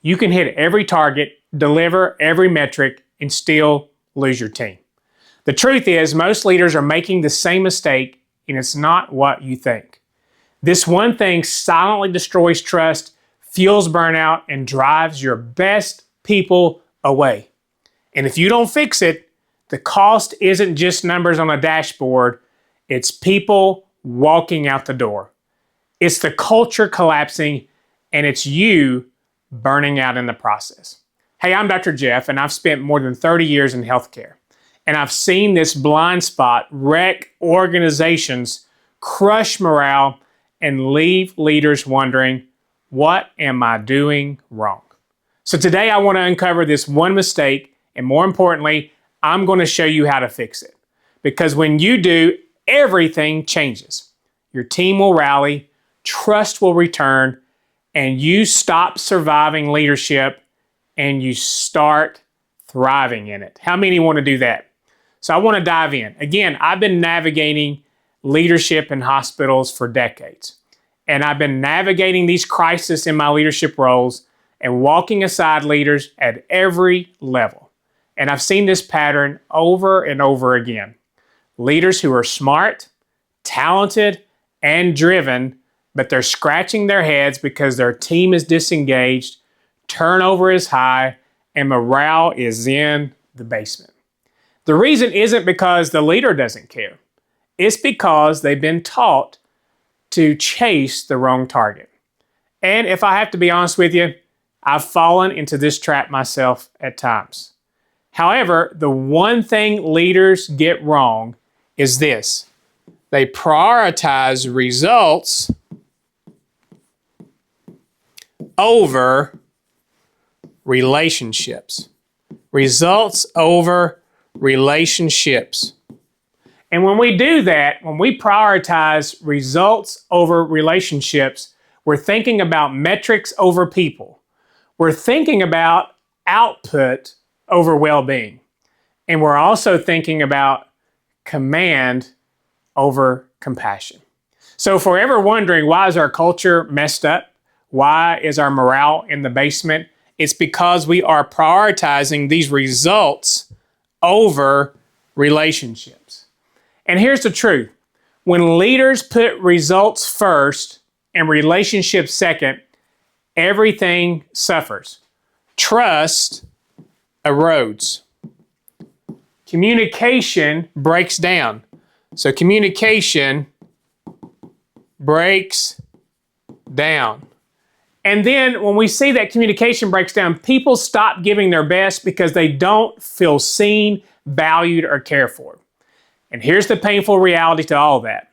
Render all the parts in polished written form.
You can hit every target, deliver every metric, and still lose your team. The truth is, most leaders are making the same mistake, and it's not what you think. This one thing silently destroys trust, fuels burnout, and drives your best people away. And if you don't fix it, the cost isn't just numbers on a dashboard, it's people walking out the door. It's the culture collapsing, and it's you burning out in the process. Hey, I'm Dr. Jeff, and I've spent more than 30 years in healthcare. And I've seen this blind spot wreck organizations, crush morale, and leave leaders wondering, what am I doing wrong? So today I want to uncover this one mistake, and more importantly, I'm going to show you how to fix it. Because when you do, everything changes. Your team will rally, trust will return, and you stop surviving leadership and you start thriving in it. How many want to do that? So I want to dive in. Again, I've been navigating leadership in hospitals for decades. And I've been navigating these crises in my leadership roles and walking aside leaders at every level. And I've seen this pattern over and over again. Leaders who are smart, talented, and driven, but they're scratching their heads because their team is disengaged, turnover is high, and morale is in the basement. The reason isn't because the leader doesn't care. It's because they've been taught to chase the wrong target. And if I have to be honest with you, I've fallen into this trap myself at times. However, the one thing leaders get wrong is this. They prioritize results over relationships. Results over relationships. And when we do that, when we prioritize results over relationships, we're thinking about metrics over people. We're thinking about output over well-being. And we're also thinking about command over compassion. So if we're ever wondering, why is our culture messed up? Why is our morale in the basement? It's because we are prioritizing these results over relationships. And here's the truth. When leaders put results first and relationships second, everything suffers. Trust erodes. Communication breaks down. So communication breaks down. And then when we see that communication breaks down, people stop giving their best because they don't feel seen, valued, or cared for. And here's the painful reality to all that.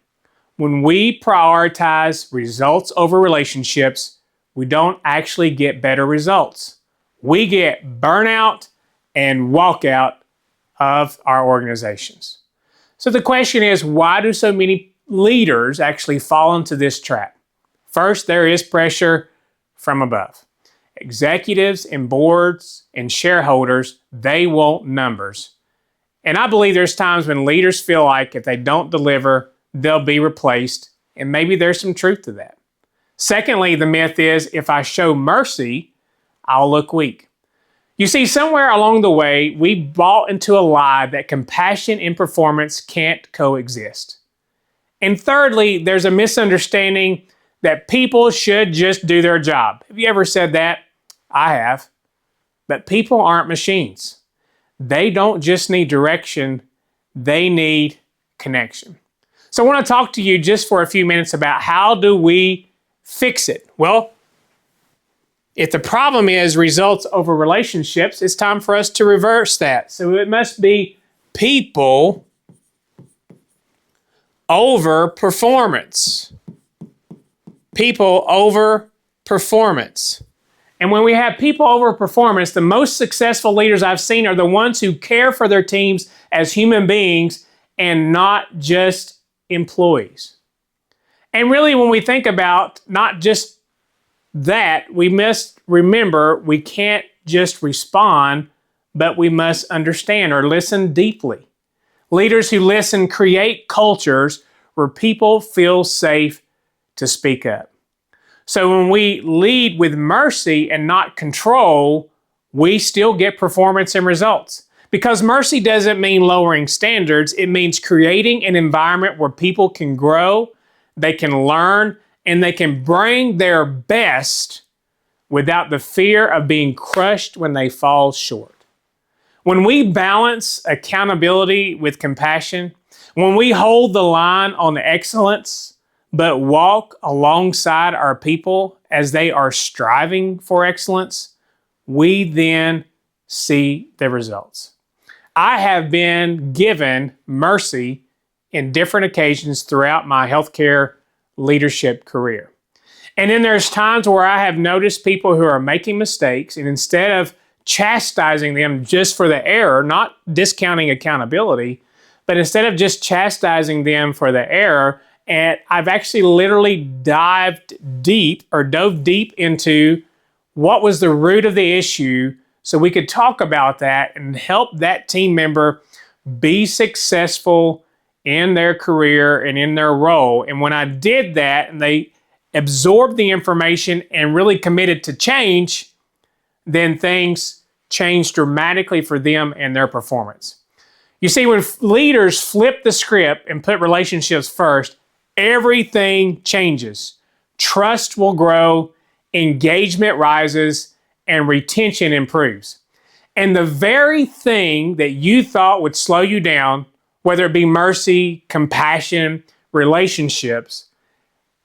When we prioritize results over relationships, we don't actually get better results. We get burnout and walkout of our organizations. So the question is, why do so many leaders actually fall into this trap? First, there is pressure from above. Executives and boards and shareholders, they want numbers. And I believe there's times when leaders feel like if they don't deliver, they'll be replaced. And maybe there's some truth to that. Secondly, the myth is if I show mercy, I'll look weak. You see, somewhere along the way, we bought into a lie that compassion and performance can't coexist. And thirdly, there's a misunderstanding that people should just do their job. Have you ever said that? I have. But people aren't machines. They don't just need direction, they need connection. So I want to talk to you just for a few minutes about how do we fix it? Well, if the problem is results over relationships, it's time for us to reverse that. So it must be people over performance. People over performance. And when we have people over performance, the most successful leaders I've seen are the ones who care for their teams as human beings and not just employees. And really, when we think about not just that, we must remember we can't just respond, but we must understand or listen deeply. Leaders who listen create cultures where people feel safe to speak up. So when we lead with mercy and not control, we still get performance and results. Because mercy doesn't mean lowering standards, it means creating an environment where people can grow, they can learn, and they can bring their best without the fear of being crushed when they fall short. When we balance accountability with compassion, when we hold the line on excellence, but walk alongside our people as they are striving for excellence, we then see the results. I have been given mercy in different occasions throughout my healthcare leadership career. And then there's times where I have noticed people who are making mistakes, and instead of chastising them just for the error, not discounting accountability, but instead of just chastising them for the error, and I've actually literally dove deep into what was the root of the issue so we could talk about that and help that team member be successful in their career and in their role. And when I did that and they absorbed the information and really committed to change, then things changed dramatically for them and their performance. You see, when leaders flip the script and put relationships first, everything changes. Trust will grow, engagement rises, and retention improves. And the very thing that you thought would slow you down, whether it be mercy, compassion, relationships,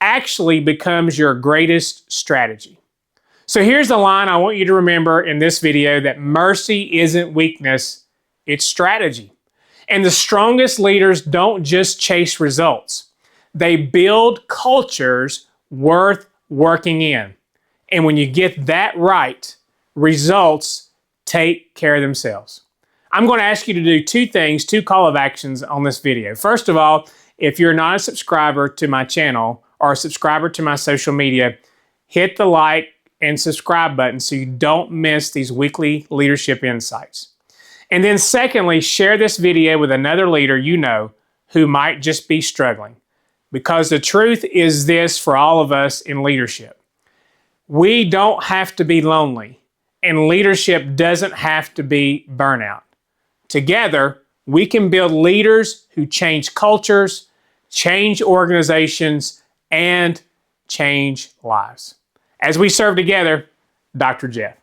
actually becomes your greatest strategy. So here's the line I want you to remember in this video, that mercy isn't weakness, it's strategy. And the strongest leaders don't just chase results. They build cultures worth working in. And when you get that right, results take care of themselves. I'm going to ask you to do two call of actions on this video. First of all, if you're not a subscriber to my channel or a subscriber to my social media, hit the like and subscribe button so you don't miss these weekly leadership insights. And then secondly, share this video with another leader you know who might just be struggling. Because the truth is this for all of us in leadership. We don't have to be lonely, and leadership doesn't have to be burnout. Together, we can build leaders who change cultures, change organizations, and change lives. As we serve together, Dr. Jeff.